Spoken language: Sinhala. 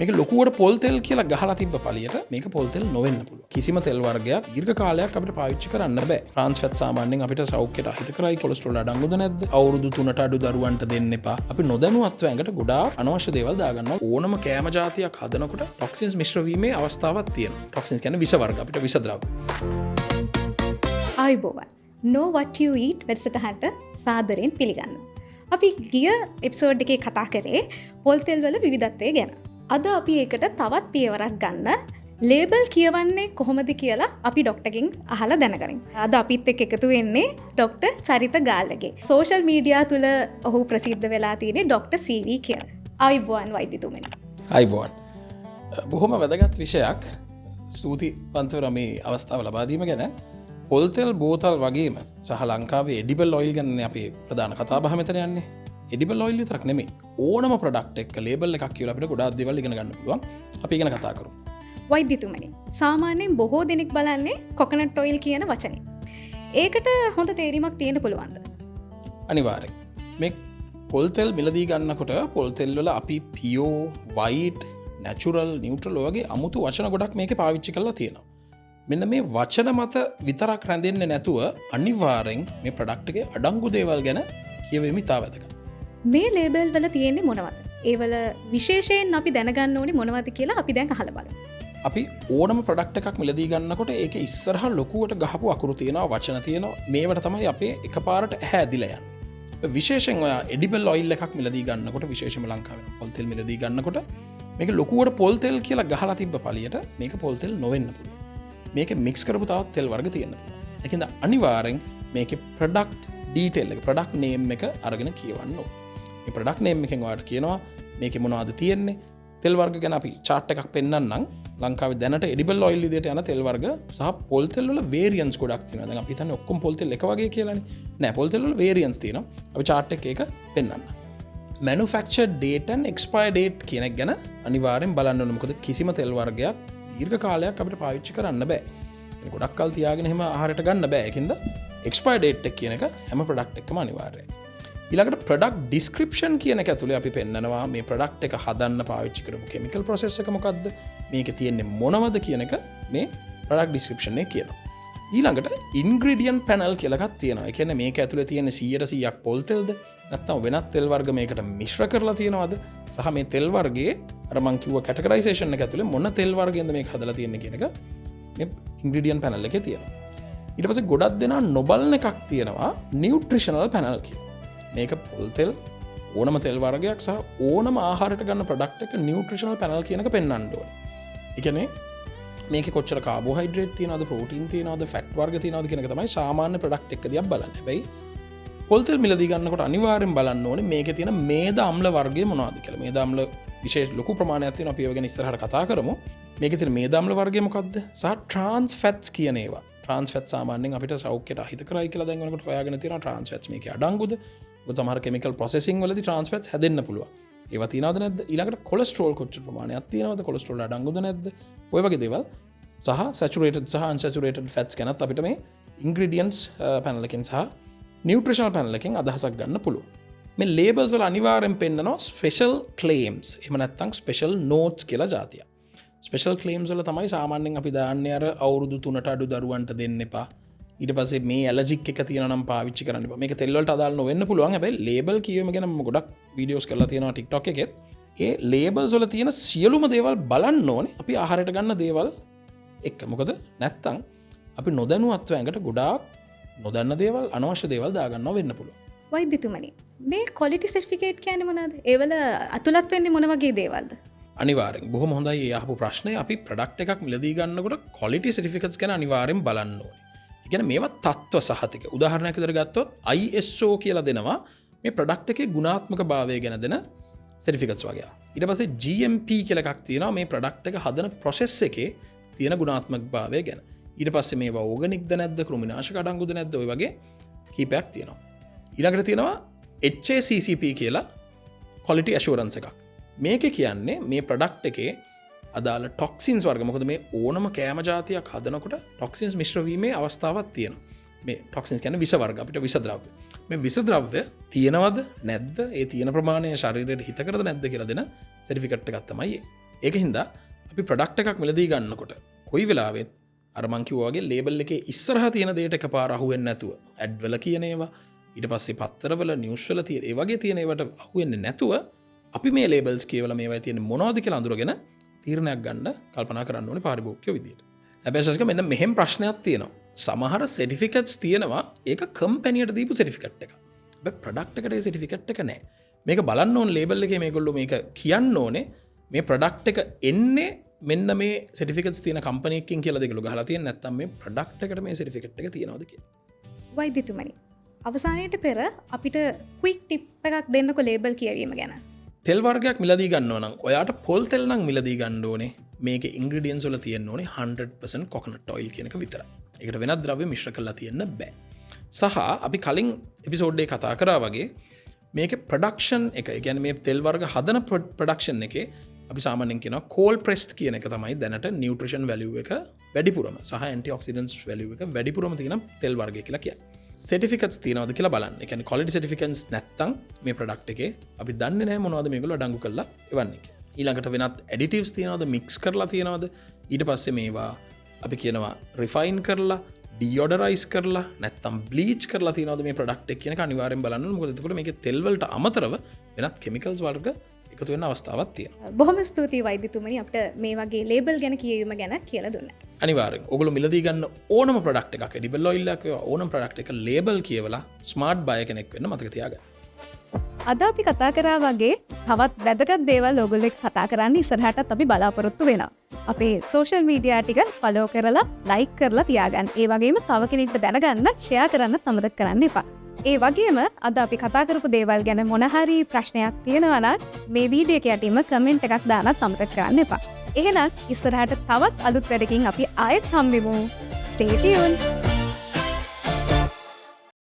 මේක ලොකුවට පොල් තෙල් කියලා ගහලා තිබ්බ පළියට මේක පොල් තෙල් නොවෙන්න පුළුවන්. කිසිම තෙල් වර්ගයක් දීර්ඝ කාලයක් අපිට පාවිච්චි කරන්න බෑ. ට්‍රාන්ස් ෆැට් සාමාන්‍යයෙන් අපිට සෞඛ්‍යයට අහිතකරයි. කොලෙස්ටරෝල් අඩංගුද නැද්ද? අවුරුදු 3ට අඩු දරුවන්ට දෙන්න එපා. අපි නොදැනුවත්ව ඇඟට ගොඩාක් අනවශ්‍ය දේවල් දාගන්නවා. ඕනම කෑම జాතියක් හදනකොට ටොක්සින්ස් මිශ්‍ර වීමේ අවස්ථාවක් තියෙනවා. ටොක්සින්ස් කියන්නේ විස වර්ග අපිට විස ද්‍රව්‍ය. ආයුබෝවන්. Know what you eat වැඩසටහනට සාදරයෙන් පිළිගන්නවා. අපි ගිය එපිසෝඩ් එකේ කතා කරේ පොල් තෙල් වල විවිධත්වය ගැන. අද අපි ඒකට තවත් පියවරක් ගන්න ලේබල් කියවන්නේ කොහොමද කියලා අපි ඩොක්ටර්ගෙන් අහලා දැනගනිමු. අද අපිත් එක්ක එකතු වෙන්නේ ඩොක්ටර් චරිත ගාල්ලගේ. සෝෂල් මීඩියා තුල ඔහු ප්‍රසිද්ධ වෙලා තියෙන්නේ ඩොක්ටර් සීවී කියලා. ආයුබෝවන් වෛද්‍යතුමනි. ආයුබෝවන්. බොහොම වැදගත් විෂයක්. ස්තුතිවන්තව මේ අවස්ථාව ලබා දීම ගැන. පොල් තෙල් බෝතල් වගේම සහ ලංකාවේ එඩිබල් ඔයිල් ගැන අපේ ප්‍රධාන කතාබහ මෙතන යන්නේ. එඩිබල් ඔයිල් විතරක් නෙමෙයි ඕනම ප්‍රොඩක්ට් එකක ලේබල් එකක් කියලා අපිට ගොඩාක් දේවල් ඉගෙන ගන්න පුළුවන්. අපි ඉගෙන කතා කරමු. වෛද්‍යතුමනි, සාමාන්‍යයෙන් බොහෝ දෙනෙක් බලන්නේ කොකනට් ඔයිල් කියන වචනේ. ඒකට හොඳ තේරීමක් තියෙන්න පුළුවන්ද? අනිවාර්යෙන්. මේ පොල් තෙල් මිලදී ගන්නකොට පොල් තෙල් වල අපි පියෝ, වයිට්, නැචරල්, නියුට්‍රල් වගේ අමුතු වචන ගොඩක් මේකේ පාවිච්චි කරලා තියෙනවා. මෙන්න මේ වචන මත විතරක් රැඳෙන්නේ නැතුව අනිවාර්යෙන් මේ ප්‍රොඩක්ට් එකේ අඩංගු දේවල් ගැන කියවෙමි ඉතා වැදගත්. මේ ලේබල් වල තියෙන්නේ මොනවද? ඒවල විශේෂයෙන් අපි දැනගන්න ඕනේ මොනවද කියලා අපි දැන් අහලා බලමු. අපි ඕනම ප්‍රොඩක්ට් එකක් මිලදී ගන්නකොට ඒකේ ඉස්සරහා ලොකුවට ගහපු අකුරු තියෙනවා, වචන තියෙනවා. මේවට තමයි අපේ එකපාරට ඇහැ ඇදිලා යන්නේ. විශේෂයෙන් ඔයා එඩිබල් ඔයිල් එකක් මිලදී ගන්නකොට, විශේෂයෙන්ම ලංකාවේ පොල් තෙල් මිලදී ගන්නකොට මේක ලොකුවට පොල් තෙල් කියලා ගහලා තිබ්බ පළියට මේක පොල් තෙල් නොවෙන්න පුළුවන්. මේක මික්ස් කරපු තවත් තෙල් වර්ග තියෙනවා. ඒකින්ද අනිවාර්යෙන් මේකේ ප්‍රොඩක්ට් ඩීටේල් එක, ප්‍රොඩක්ට් නේම් එක අරගෙන කියවන්න ඕනේ. මේ ප්‍රොඩක්ට් නේම් එකෙන් ඔයාලට කියනවා මේකේ මොනවද තියෙන්නේ. තෙල් වර්ග ගැන අපි chart එකක් පෙන්නන්නම්. ලංකාවේ දැනට එඩිබල් ඔයිල් විදියට යන තෙල් වර්ග සහ පොල් තෙල් වල වේරියන්ස් ගොඩක් තියෙනවා. දැන් අපි හිතන්නේ ඔක්කොම පොල් තෙල් එක වගේ කියලානේ. නෑ, පොල් තෙල් වල වේරියන්ස් තියෙනවා. අපි chart එකේ ඒක පෙන්නන්න. manufacture date and expire date කියන එක ගැන අනිවාර්යෙන් බලන්න ඕනේ. මොකද කිසිම තෙල් වර්ගයක් දීර්ඝ කාලයක් අපිට පාවිච්චි කරන්න බෑ. ඒක ගොඩක් කල් තියාගෙන එහෙම ආහාරයට ගන්න බෑ. ඒකින්ද expire date එක කියන එක හැම product එකකම අනිවාර්යයි. ඊළඟට product description කියන එක ඇතුලේ අපි පෙන්නනවා මේ product එක හදන්න පාවිච්චි කරපු chemical process එක මොකද්ද? මේකේ තියෙන්නේ මොනවද කියන එක මේ product description එකේ කියනවා. ඊළඟට ingredient panel කියලා එකක් තියෙනවා. ඒ කියන්නේ මේක ඇතුලේ තියෙන 100%ක් පොල් තෙල්ද? නැත්නම් වෙනත් තෙල් වර්ග මේකට මිශ්‍ර කරලා තියෙනවද? සහ මේ තෙල් වර්ගයේ අර මං කිව්ව කැටගරයිසේෂන් එක ඇතුලේ මොන තෙල් වර්ගයෙන්ද මේක හදලා තියෙන්නේ කියන එක මේ ingredient panel එකේ තියෙනවා. ඊට පස්සේ ගොඩක් දෙනා නොබලන එකක් තියෙනවා nutritional panel කියලා. මේක පොල් තෙල් ඕනම තෙල් වර්ගයක් සහ ඕනම ආහාරයට ගන්න ප්‍රොඩක්ට් එක nutritional panel කියන එක පෙන්වන්න ඕනේ. ඒ කියන්නේ මේකේ කොච්චර කාබෝහයිඩ්‍රේට් තියෙනවද, ප්‍රෝටීන් තියෙනවද, ෆැට් වර්ග තියෙනවද කියන එක තමයි සාමාන්‍ය ප්‍රොඩක්ට් එක දිහා බලන්නේ. හැබැයි පොල් තෙල් මිලදී ගන්නකොට අනිවාර්යෙන් බලන්න ඕනේ මේකේ තියෙන මේද අම්ල වර්ගය මොනවද කියලා. මේද අම්ල විශේෂ ලොකු ප්‍රමාණයක් තියෙනවා. අපි ඒව ගැන ඉස්සරහට කතා කරමු. මේකේ තියෙන මේද අම්ල වර්ගය මොකක්ද? සහ ට්‍රාන්ස් ෆැට්ස් කියන ඒවා. ට්‍රාන්ස් ෆැට් සාමාන්‍යයෙන් අපිට සෞඛ්‍යයට අහිතකරයි කියලා දැන් වෙනකොට හොයාගෙන තියෙනවා. ට්‍රාන්ස් ෆැට්ස් මේකේ අඩංගුද? මොකද සමහර කෙමිකල් ප්‍රොසෙසිං වලදී ට්‍රාන්ස් ෆැට්ස් හැදෙන්න පුළුවන්. ඒවා තියෙනවද නැද්ද? ඊළඟට කොලෙස්ටරෝල් කොච්චර ප්‍රමාණයක් තියෙනවද? කොලෙස්ටරෝල් අඩංගුද නැද්ද? ඔය වගේ දේවල් සහ සැචුරේටඩ් සහ අන්සැචුරේටඩ් ෆැට්ස් ගැනත් අපිට මේ ඉන්ග්‍රීඩියන්ට්ස් පැනල් එකෙන් සහ නියුට්‍රිෂනල් පැනල් එකෙන් අදහසක් ගන්න පුළුවන්. මේ ලේබල්ස් වල අනිවාර්යෙන් පෙන්නනවා ස්පෙෂල් ක්ලේම්ස්. එහෙම නැත්නම් ස්පෙෂල් නෝට්ස් කියලා જાතියක්. ස්පෙෂල් ක්ලේම්ස් වල තමයි සාමාන්‍යයෙන් අපි දාන්නේ අර අවුරුදු 3ට අඩු දරුවන්ට දෙන්න එපා. ඊට පස්සේ මේ ඇලර්ජික් එක තියෙනවා නම් පාවිච්චි කරන්න එපා. මේක තෙල් වලට අදාළ නොවෙන්න පුළුවන්. හැබැයි ලේබල් කියවීම ගැන මම ගොඩක් වීඩියෝස් කරලා තියෙනවා TikTok එකෙත්. ඒ ලේබල්ස් වල තියෙන සියලුම දේවල් බලන්න ඕනේ අපි ආහාරයට ගන්න දේවල් එක්ක. මොකද නැත්තම් අපි නොදැනුවත්ව ඇඟට ගොඩාක් නොදන්න දේවල්, අනවශ්‍ය දේවල් දාගන්නවා වෙන්න පුළුවන්. වෛද්‍යතුමනි, මේ ක්වොලිටි සර්ටිෆිකේට් කියන්නේ මොනවද? ඒවල අතුලත් වෙන්නේ මොන වගේ දේවල්ද? අනිවාර්යෙන් බොහොම හොඳයි ඒ අහපු ප්‍රශ්නේ. අපි ප්‍රොඩක්ට් එකක් මිලදී ගන්නකොට ක්වොලිටි සර්ටිෆිකේට්ස් ගැන අනිවාර්යෙන් බලන්න ඕනේ. ඒ කියන්නේ මේවා තත්ත්ව සහතික. උදාහරණයක් විදිහට ගත්තොත් ISO කියලා දෙනවා මේ ප්‍රොඩක්ට් එකේ ගුණාත්මක භාවය ගැන දෙන සර්ටිෆිකේට්ස් වගේ. ඊට පස්සේ GMP කියලා එකක් තියෙනවා මේ ප්‍රොඩක්ට් එක හදන ප්‍රොසෙස් එකේ තියෙන ගුණාත්මක භාවය ගැන. ඊට පස්සේ මේවා ඕගනික්ද නැද්ද, කෘමිනාශක අඩංගුද නැද්ද, ඔය වගේ කීපයක් තියෙනවා. ඊළඟට තියෙනවා HACCP කියලා quality assurance එකක්. මේක කියන්නේ මේ ප්‍රොඩක්ට් එකේ අදාළ ටොක්සින්ස් වර්ග. මොකද මේ ඕනම කෑම జాතියක් හදනකොට ටොක්සින්ස් මිශ්‍ර වීමේ අවස්ථාවක් තියෙනවා. මේ ටොක්සින්ස් කියන්නේ විස වර්ග, අපිට විස ද්‍රව්‍ය. මේ විස ද්‍රව්‍ය තියෙනවද නැද්ද, ඒ තියෙන ප්‍රමාණය ශරීරයට හිතකරද නැද්ද කියලා දෙන සර්ටිෆිකේට් එකක් තමයි. ඒක හින්දා අපි ප්‍රොඩක්ට් එකක් මිලදී ගන්නකොට කොයි වෙලාවෙත් අර මං කිව්වා වගේ ලේබල් එකේ ඉස්සරහා තියෙන දෙයට එකපාර අහුවෙන්නේ නැතුව ඇඩ් වල කියන ඒවා ඊට පස්සේ පත්තරවල නිවුස් වල තියෙන ඒ වගේ තියෙන ඒවට අහුවෙන්නේ නැතුව අපි මේ ලේබල්ස් කියවලා මේවා තියෙන මොනවද කියලා අඳුරගෙන තීරණයක් ගන්න කල්පනා කරන්න ඕනේ පාරිභෝගිකයෝ විදියට. හැබැයි සස්ක මෙන්න මෙහෙම ප්‍රශ්නයක් තියෙනවා. සමහර සර්ටිෆිකේට්ස් තියෙනවා ඒක කම්පැනියට දීපු සර්ටිෆිකේට් එකක්. හැබැයි ප්‍රොඩක්ට් එකට ඒ සර්ටිෆිකේට් එක නැහැ. මේක බලන්න ඕන ලේබල් එකේ මේගොල්ලෝ මේක කියන්න ඕනේ මේ ප්‍රොඩක්ට් එක එන්නේ මෙන්න මේ සර්ටිෆිකේට්ස් තියෙන කම්පැනි එකකින් කියලා දෙකලු ගහලා තියෙන නැත්නම් මේ ප්‍රොඩක්ට් එකට මේ සර්ටිෆිකේට් එක තියනවද කියලා. වෛද්‍යතුමනි අවසානයට පෙර අපිට ක්වික් ටිප් එකක් දෙන්නකො ලේබල් කියවීම ගැන. තෙල් වර්ගයක් මිලදී ගන්නවා නම් ඔයාට පොල් තෙල් නම් මිලදී ගන්න ඕනේ මේකේ ඉන්ග්‍රීඩියන්ට්ස් වල තියෙන්න ඕනේ 100% කොකනට් ඔයිල් කියන එක විතරයි. ඒකට වෙනත් ද්‍රව්‍ය මිශ්‍ර කරලා තියන්න බෑ. සහ අපි කලින් එපිසෝඩ් එකේ කතා කරා වගේ මේකේ ප්‍රොඩක්ෂන් එක ඒ කියන්නේ මේ තෙල් වර්ග හදන ප්‍රොඩක්ෂන් එකේ අපි සාමාන්‍යයෙන් කියනවා කෝල් ප්‍රෙස්ඩ් කියන එක තමයි දැනට නියුට්‍රිෂන් වැලියු එක වැඩිපුරම සහ ඇන්ටිඔක්සිඩන්ට්ස් වැලියු එක වැඩිපුරම තියෙන තෙල් වර්ගය කියලා කියන්නේ. සර්ටිෆිකේට්ස් තියනවද කියලා බලන්න. ඒ කියන්නේ ක්වොලිටි සර්ටිෆිකේට්ස් නැත්තම් මේ ප්‍රොඩක්ට් එකේ අපි දන්නේ නැහැ මොනවද මේගොල්ලෝ අඩංගු කරලා එවන්නේ කියලා. ඊළඟට වෙනත් ඇඩිටිව්ස් තියනවද මික්ස් කරලා තියනවද ඊට පස්සේ මේවා අපි කියනවා රිෆයින් කරලා ඩියෝඩරයිස් කරලා නැත්තම් බ්ලීච් කරලා තියනවද මේ ප්‍රොඩක්ට් එක කියන එක අනිවාර්යෙන් බලන්න ඕනේ. මොකද එතකොට මේකේ තෙල් වලට අමතරව වෙනත් කෙමිකල්ස් වර්ග එකතු වෙන අවස්ථාවක් තියෙනවා. බොහොම ස්තුතියි වෛද්‍යතුමනි අපිට මේ වගේ ලේබල් ගැන කියවීම ගැන කියලා දුන්නා. අනිවාර්යෙන් ඔයගොල්ලෝ මිලදී ගන්න ඕනම ප්‍රොඩක්ට් එකක් එඩිබල් ඔයිල් එකක් වේවා ඕනම ප්‍රොඩක්ට් එක ලේබල් කියවලා ස්මාර්ට් බය කෙනෙක් වෙන්න මතක තියාගන්න. අද අපි කතා කරා වගේ තවත් වැදගත් දේවල් ඔයගොල්ලෝ එක්ක කතා කරන්න ඉස්සරහටත් අපි බලාපොරොත්තු වෙනවා. අපේ සෝෂල් මීඩියා ටික ෆලෝ කරලා ලයික් කරලා තියාගන්න. ඒ වගේම තව කෙනෙක්ට දැනගන්න ෂෙයා කරන්න අමතක කරන්න එපා. ඒ වගේම අද අපි කතා කරපු දේවල් ගැන මොන හරි ප්‍රශ්නයක් තියෙනවා නම් මේ වීඩියෝ එක යටින්ම කමෙන්ට් එකක් දාන්නත් අමතක කරන්න එපා. එහෙනම් ඉස්සරහට තවත් අලුත් වැඩකින් අපි ආයෙත් හම්බෙමු. Stay tuned.